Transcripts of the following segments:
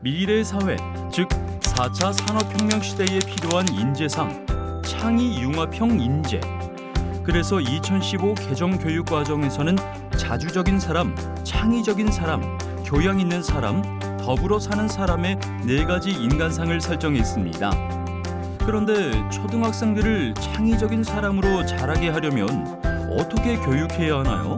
미래 사회, 즉 4차 산업혁명 시대에 필요한 인재상, 창의융합형 인재. 그래서 2015 개정 교육과정에서는 자주적인 사람, 창의적인 사람, 교양 있는 사람, 더불어 사는 사람의 4가지 인간상을 설정했습니다. 그런데 초등학생들을 창의적인 사람으로 자라게 하려면 어떻게 교육해야 하나요?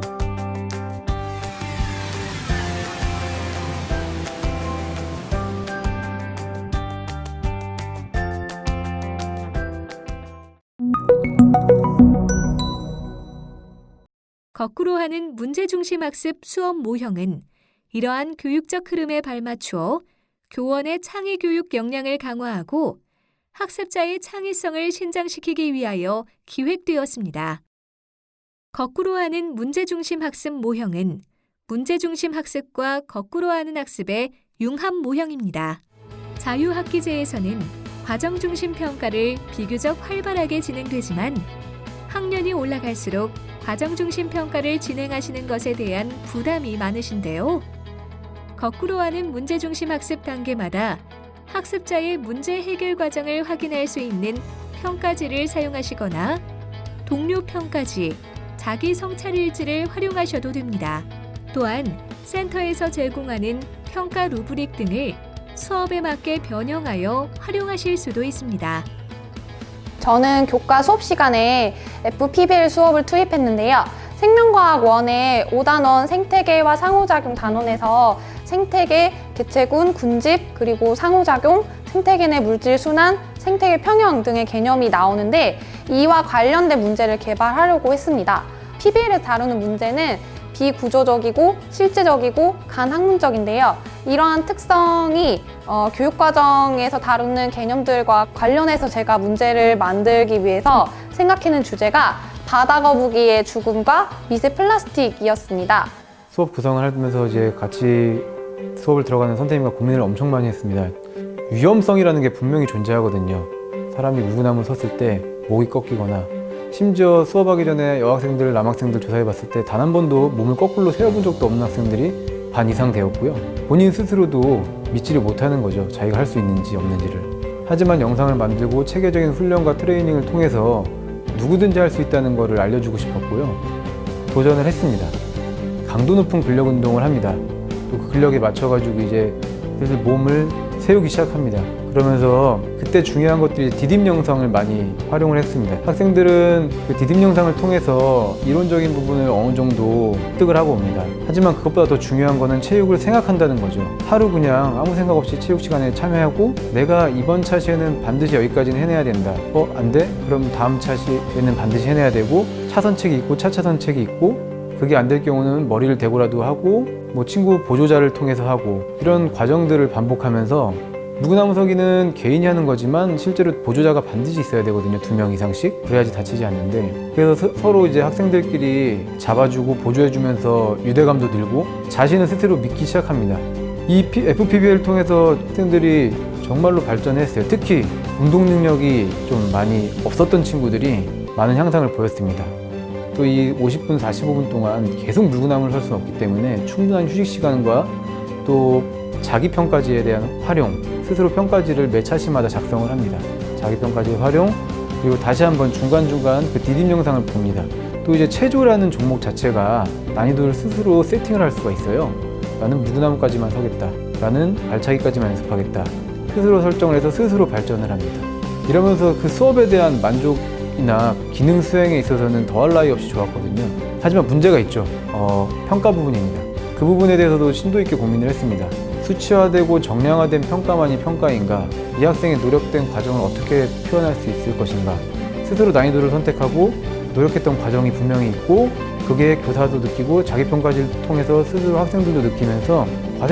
거꾸로 하는 문제중심 학습 수업 모형은 이러한 교육적 흐름에 발맞추어 교원의 창의교육 역량을 강화하고 학습자의 창의성을 신장시키기 위하여 기획되었습니다. 거꾸로 하는 문제중심 학습 모형은 문제중심 학습과 거꾸로 하는 학습의 융합 모형입니다. 자유학기제에서는 과정중심 평가를 비교적 활발하게 진행되지만 학년이 올라갈수록 과정중심 평가를 진행하시는 것에 대한 부담이 많으신데요. 거꾸로 하는 문제중심 학습 단계마다 학습자의 문제 해결 과정을 확인할 수 있는 평가지를 사용하시거나 동료 평가지, 자기 성찰일지를 활용하셔도 됩니다. 또한 센터에서 제공하는 평가 루브릭 등을 수업에 맞게 변형하여 활용하실 수도 있습니다. 저는 교과 수업 시간에 FPBL 수업을 투입했는데요. 생명과학 1의 5단원 생태계와 상호작용 단원에서 생태계, 개체군, 군집, 그리고 상호작용, 생태계 내 물질 순환, 생태계 평형 등의 개념이 나오는데 이와 관련된 문제를 개발하려고 했습니다. PBL에서 다루는 문제는 비구조적이고 실제적이고 간학문적인데요. 이러한 특성이 교육과정에서 다루는 개념들과 관련해서 제가 문제를 만들기 위해서 생각해낸 주제가 바다 거북이의 죽음과 미세 플라스틱이었습니다. 수업 구성을 하면서 이제 같이 수업을 들어가는 선생님과 고민을 엄청 많이 했습니다. 위험성이라는 게 분명히 존재하거든요. 사람이 물구나무 섰을 때 목이 꺾이거나 심지어 수업하기 전에 여학생들, 남학생들 조사해봤을 때 단 한 번도 몸을 거꾸로 세워본 적도 없는 학생들이 반 이상 되었고요. 본인 스스로도 믿지를 못하는 거죠. 자기가 할 수 있는지 없는지를. 하지만 영상을 만들고 체계적인 훈련과 트레이닝을 통해서 누구든지 할 수 있다는 것을 알려주고 싶었고요. 도전을 했습니다. 강도 높은 근력 운동을 합니다. 또 그 근력에 맞춰가지고 이제 슬슬 몸을 세우기 시작합니다. 그러면서 그때 중요한 것들이 디딤 영상을 많이 활용을 했습니다. 학생들은 그 디딤 영상을 통해서 이론적인 부분을 어느 정도 습득을 하고 옵니다. 하지만 그것보다 더 중요한 거는 체육을 생각한다는 거죠. 하루 그냥 아무 생각 없이 체육 시간에 참여하고 내가 이번 차시에는 반드시 여기까지는 해내야 된다. 안 돼? 그럼 다음 차시에는 반드시 해내야 되고 차선책이 있고 차차선책이 있고 그게 안 될 경우는 머리를 대고라도 하고 뭐 친구 보조자를 통해서 하고 이런 과정들을 반복하면서 물구나무 서기는 개인이 하는 거지만 실제로 보조자가 반드시 있어야 되거든요. 2명 이상씩. 그래야지 다치지 않는데. 그래서 서로 이제 학생들끼리 잡아주고 보조해주면서 유대감도 늘고 자신을 스스로 믿기 시작합니다. 이 FPBL을 통해서 학생들이 정말로 발전했어요. 특히 운동 능력이 좀 많이 없었던 친구들이 많은 향상을 보였습니다. 또 이 50분, 45분 동안 계속 물구나무를 설 수는 없기 때문에 충분한 휴식 시간과 또 자기평가지에 대한 활용, 스스로 평가지를 매 차시마다 작성을 합니다. 자기평가지 활용, 그리고 다시 한번 중간중간 그 디딤 영상을 봅니다. 또 이제 체조라는 종목 자체가 난이도를 스스로 세팅을 할 수가 있어요. 나는 물구나무까지만 서겠다. 나는 발차기까지만 연습하겠다. 스스로 설정을 해서 스스로 발전을 합니다. 이러면서 그 수업에 대한 만족이나 기능 수행에 있어서는 더할 나위 없이 좋았거든요. 하지만 문제가 있죠. 평가 부분입니다. 그 부분에 대해서도 심도 있게 고민을 했습니다. 수치화되고 정량화된 평가만이 평가인가? 이 학생의 노력된 과정을 어떻게 표현할 수 있을 것인가? 스스로 난이도를 선택하고 노력했던 과정이 분명히 있고 그게 교사도 느끼고 자기평가지를 통해서 스스로 학생들도 느끼면서